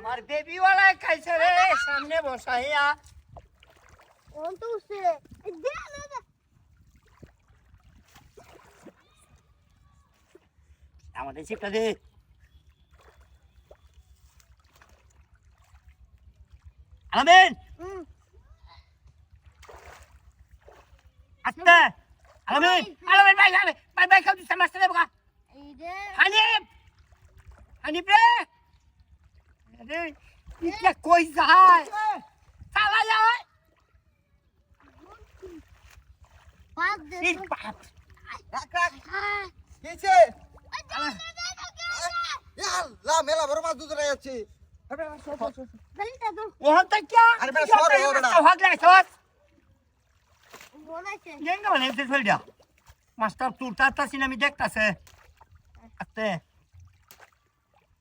আমার বেবি ওয়ালা খাইছে রে সামনে বসাইয়া কোন তো উঠছে দে না আমাদের চিপটা দে আলামিন আস্তে আলামিন আলামিন ভাই ভাই ভাই খাও দিছে মাস্টার দেবো এই দে হানিফ হানিফ রে আরে ইটা কই যায় চালা যায় পাক দে এই বাপ রাখ রাখ কিছে ইয়াল্লা মেলা বড় মাছ দুধ রাখছি আরে সর জলদি দে ওহন তা কি আরে বেটা সর ও বেটা হগলা সর বলাইছে Yenga মানে এসে ফেল দিয়া মাস্টার তুলতা তাসি আমি দেখতাছে আস্তে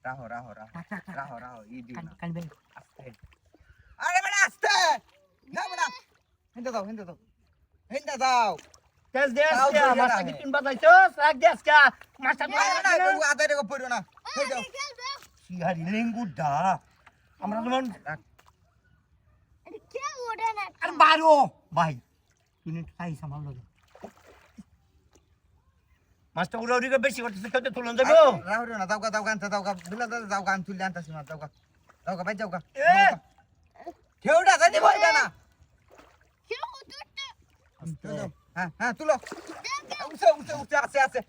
রাহো রাহো রাহো রাহো রাহো ই দিও না কান বে আস্তে আরে বেটা আস্তে না বেটা হিন্দা দাও তেজ দে তাও দিয়া ধরে মাস্টার রাখে। কি তিন বাজাইছস রাখ দেস কা মাস্টার না না বাবু আদা রেখে পড়ো না হয়ে যাও সিহারি লিঙ্গুডা আমরা যেমন রাখ এটা কে ওড়ে না আর বারো ভাই তুই একটু তাই সামাল লগে মাস্টার উড়াউড়ি করে বেশি করতেছে কেউ তুলন দেবো রাহো না দাও গান বিলা দাও গান তুলে আনতাছি না দাও ভাই দাও গা এ কেউটা জানি বলবে না কে উঠতে হ্যাঁ তুলো উঠে আছে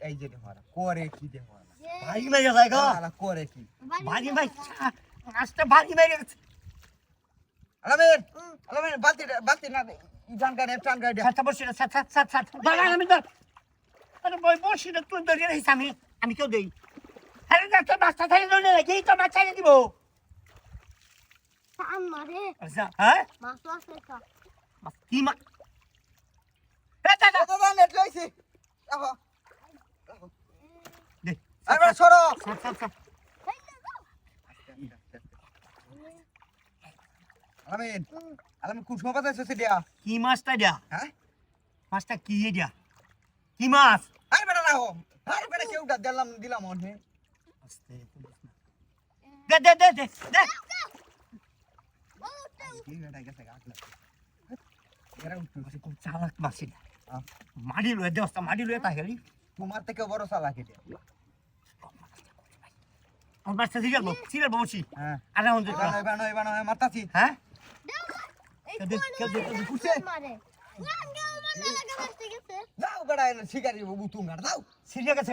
এই যে দেখারা করে কি দেখারা ভাই মেরে যায় গো করে কি ভাই ভাই মাস্টার ভাই মেরে গেছে আলামিন বালতি না ইজান গানে টান গাড়ি সাত বসে সাত বাবা আমি ধর আরে বই বসি না তুই ধরে রাখিস আমি কেউ দেই আরে না তো মাস্টার থাই ধরে রাখি তো মাছ ছাড়ে দিব সাম মারে আচ্ছা হ্যাঁ মাছ আছে কা কি মা এটা দাদা নেট লইছি রাখো দে আরে সরো সাত আলামিন কোন সময় পাতাইছস দিয়া কি মাছটা দিয়া হ্যাঁ মাছটা কি দিয়া কি মাছ আরে বেটা রাখো আরে বেটা কেউটা দিলাম মনে আস্তে দে কি বেটা গেছে গাছলা এরা উঠছে খুব চালাক মাছি হ্যাঁ। মাটি লয়ে দেওয়া মাটি লয়ে তা হেলি তোমার থেকে বড় চালাকি দিয়া আমার মাছটা সিগার বসি হ্যাঁ আর এখন যে বানো মারতাছি হ্যাঁ উঠছে মারে গাঙ্গা মানে লাগা বসতে গেছে যাও বেটা শিকারি বুতুঙ্গার যাও সিরিয়া গেছে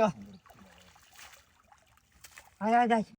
আয়